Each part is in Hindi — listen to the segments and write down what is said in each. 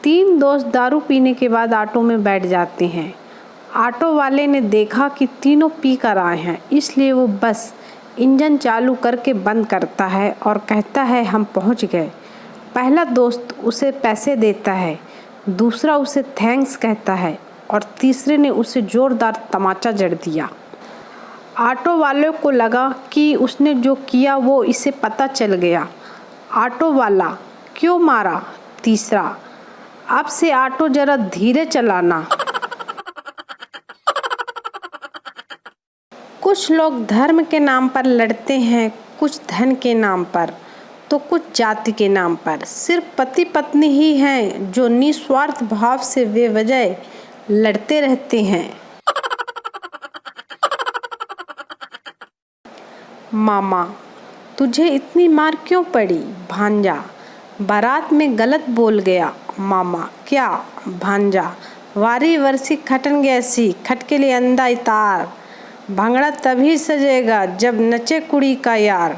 तीन दोस्त दारू पीने के बाद ऑटो में बैठ जाते हैं। ऑटो वाले ने देखा कि तीनों पी कर आए हैं, इसलिए वो बस इंजन चालू करके बंद करता है और कहता है हम पहुंच गए। पहला दोस्त उसे पैसे देता है, दूसरा उसे थैंक्स कहता है और तीसरे ने उसे जोरदार तमाचा जड़ दिया। ऑटो वाले को लगा कि उसने जो किया वो इसे पता चल गया। ऑटो वाला, क्यों मारा? तीसरा, अब से ऑटो जरा धीरे चलाना। कुछ लोग धर्म के नाम पर लड़ते हैं, कुछ धन के नाम पर, तो कुछ जाति के नाम पर। सिर्फ पति पत्नी ही हैं जो निस्वार्थ भाव से बेवजह लड़ते रहते हैं। मामा, तुझे इतनी मार क्यों पड़ी? भांजा, बारात में गलत बोल गया। मामा, क्या? भांजा, वारी वर्सी खटन गैसी, खटके लिए अंधा इतार, भांगड़ा तभी सजेगा जब नचे कुड़ी का यार।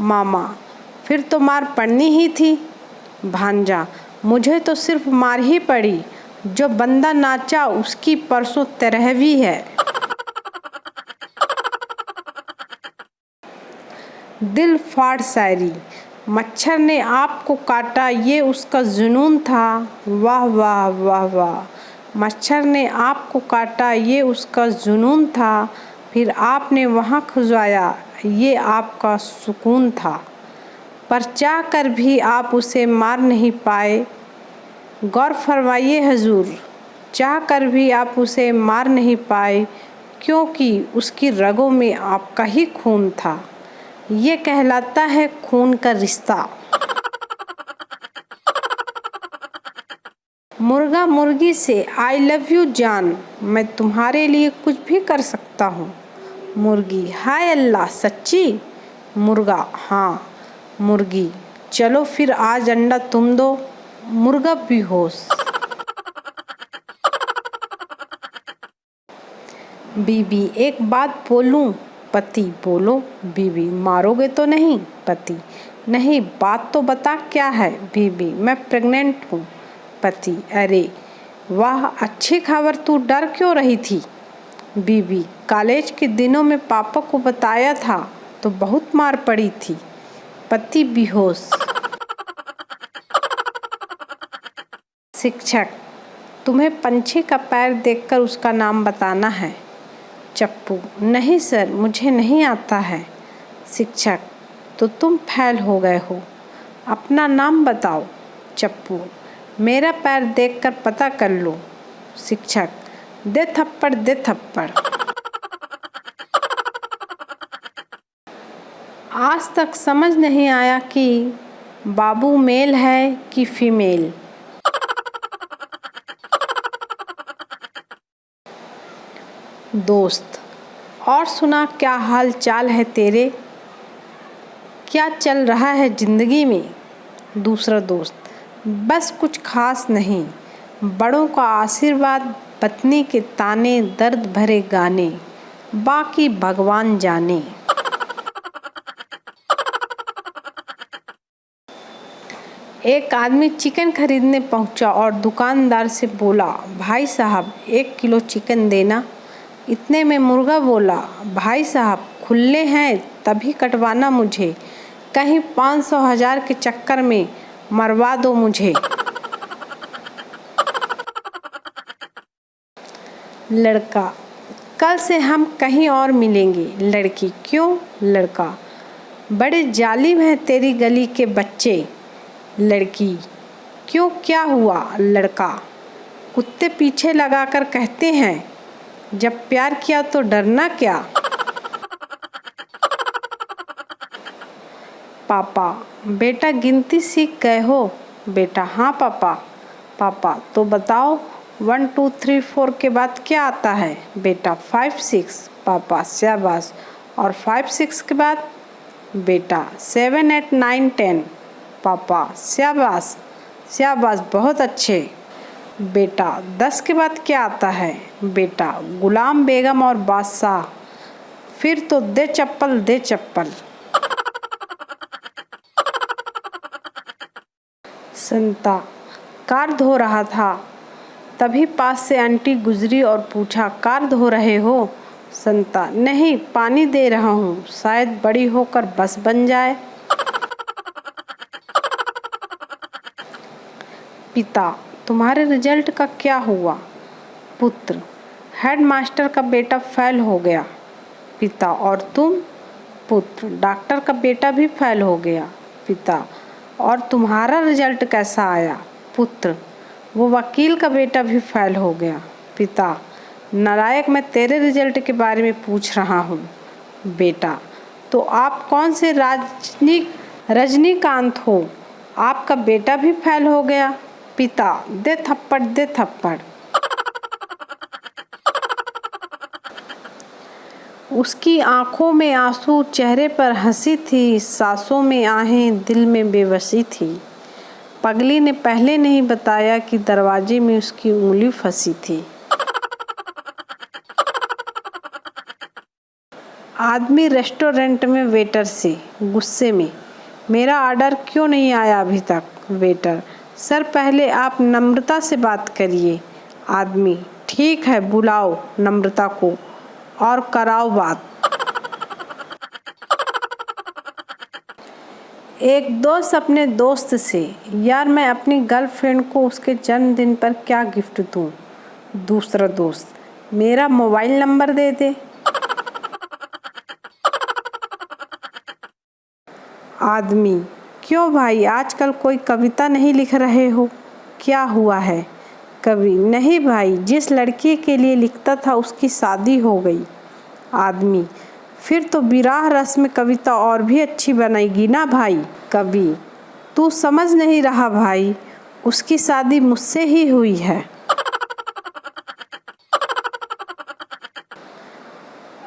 मामा, फिर तो मार पड़नी ही थी। भांजा, मुझे तो सिर्फ मार ही पड़ी, जो बंदा नाचा उसकी परसों 13वीं है। दिल फाड़ शायरी। मच्छर ने आपको काटा ये उसका जुनून था। वाह वाह वाह वाह। मच्छर ने आपको काटा ये उसका जुनून था, फिर आपने वहाँ खुजवाया ये आपका सुकून था। पर चाह कर भी आप उसे मार नहीं पाए। गौर फरमाइए हुजूर, चाह कर भी आप उसे मार नहीं पाए, क्योंकि उसकी रगों में आपका ही खून था। ये कहलाता है खून का रिश्ता। मुर्गा मुर्गी से आई लव यू जान, मैं तुम्हारे लिए कुछ भी कर सकता हूँ। मुर्गी, हाय अल्लाह, सच्ची? मुर्गा, हाँ। मुर्गी, चलो फिर आज अंडा तुम दो। मुर्गा बेहोश। बीबी, एक बात बोलूं? पति, बोलो। बीबी, मारोगे तो नहीं? पति, नहीं, बात तो बता क्या है? बीबी, मैं प्रेग्नेंट हूँ। पति, अरे वाह, अच्छी खबर, तू डर क्यों रही थी? बीबी, कॉलेज के दिनों में पापा को बताया था तो बहुत मार पड़ी थी। पति बेहोश। शिक्षक, तुम्हें पंछी का पैर देखकर उसका नाम बताना है। चप्पू, नहीं सर, मुझे नहीं आता है। शिक्षक, तो तुम फेल हो गए हो, अपना नाम बताओ। चप्पू, मेरा पैर देखकर पता कर लो। शिक्षक, दे थप्पड़, दे थप्पड़। आज तक समझ नहीं आया कि बाबू मेल है कि फीमेल। दोस्त, और सुना, क्या हाल चाल है तेरे? क्या चल रहा है जिंदगी में? दूसरा दोस्त, बस कुछ खास नहीं, बड़ों का आशीर्वाद, पत्नी के ताने, दर्द भरे गाने, बाकी भगवान जाने। एक आदमी चिकन खरीदने पहुंचा और दुकानदार से बोला, भाई साहब 1 किलो चिकन देना। इतने में मुर्गा बोला, भाई साहब खुले हैं तभी कटवाना मुझे, कहीं 500,000 के चक्कर में मरवा दो मुझे। लड़का, कल से हम कहीं और मिलेंगे। लड़की, क्यों? लड़का, बड़े जालिम हैं तेरी गली के बच्चे। लड़की, क्यों, क्या हुआ? लड़का, कुत्ते पीछे लगाकर कहते हैं जब प्यार किया तो डरना क्या। पापा, बेटा गिनती सीख गए हो? बेटा, हाँ पापा। पापा, तो बताओ 1 2 3 4 के बाद क्या आता है? बेटा, 5 6। पापा, शाबाश। और 5 6 के बाद? बेटा, 7 8 9 10। पापा, शाबाश शाबाश, बहुत अच्छे। बेटा, 10 के बाद क्या आता है? बेटा, गुलाम बेगम और बादशाह। फिर तो दे चप्पल, दे चप्पल। संता, कार धो रहा था। तभी पास से आंटी गुजरी और पूछा, कार धो रहे हो? संता, नहीं, पानी दे रहा हूँ, शायद बड़ी होकर बस बन जाए। पिता, तुम्हारे रिजल्ट का क्या हुआ? पुत्र, हेडमास्टर का बेटा फेल हो गया। पिता, और तुम? पुत्र, डॉक्टर का बेटा भी फेल हो गया। पिता, और तुम्हारा रिजल्ट कैसा आया? पुत्र, वो वकील का बेटा भी फेल हो गया। पिता, नालायक, मैं तेरे रिजल्ट के बारे में पूछ रहा हूँ। बेटा, तो आप कौन से रजनीकांत हो? आपका बेटा भी फेल हो गया। पिता, दे थप्पड़, दे थप्पड़। उसकी आंखों में आंसू, चेहरे पर हंसी थी, सांसों में आहें, दिल में बेबसी थी। पगली ने पहले नहीं बताया कि दरवाजे में उसकी उंगली फंसी थी। आदमी रेस्टोरेंट में वेटर से गुस्से में, मेरा ऑर्डर क्यों नहीं आया अभी तक? वेटर, सर पहले आप नम्रता से बात करिए। आदमी, ठीक है, बुलाओ नम्रता को और कराओ बात। एक दोस्त अपने दोस्त से, यार मैं अपनी गर्लफ्रेंड को उसके जन्मदिन पर क्या गिफ्ट दूं? दूसरा दोस्त, मेरा मोबाइल नंबर दे दे। आदमी, क्यों भाई, आजकल कोई कविता नहीं लिख रहे हो? क्या हुआ है? कवि, नहीं भाई, जिस लड़की के लिए लिखता था उसकी शादी हो गई। आदमी, फिर तो विराह रस में कविता और भी अच्छी बनेगी ना भाई। कवि, तू समझ नहीं रहा भाई, उसकी शादी मुझसे ही हुई है।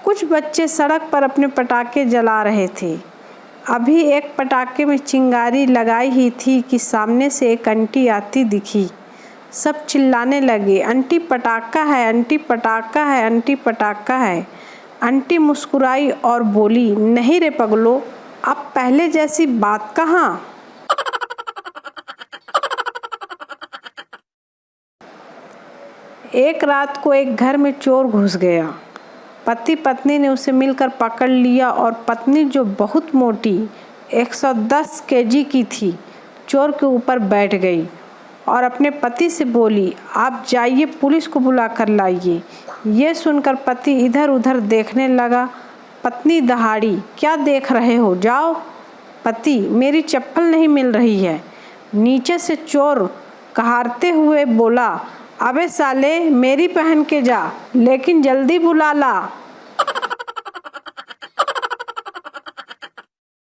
कुछ बच्चे सड़क पर अपने पटाखे जला रहे थे। अभी एक पटाखे में चिंगारी लगाई ही थी कि सामने से एक आंटी आती दिखी। सब चिल्लाने लगे, आंटी पटाखा है, आंटी पटाखा है, आंटी पटाखा है। आंटी मुस्कुराई और बोली, नहीं रे पगलो, अब पहले जैसी बात कहाँ। एक रात को एक घर में चोर घुस गया। पति पत्नी ने उसे मिलकर पकड़ लिया और पत्नी, जो बहुत मोटी 110 केजी की थी, चोर के ऊपर बैठ गई और अपने पति से बोली, आप जाइए पुलिस को बुला कर लाइए। ये सुनकर पति इधर उधर देखने लगा। पत्नी दहाड़ी, क्या देख रहे हो, जाओ। पति, मेरी चप्पल नहीं मिल रही है। नीचे से चोर कहारते हुए बोला, अबे साले, मेरी पहन के जा, लेकिन जल्दी बुला ला।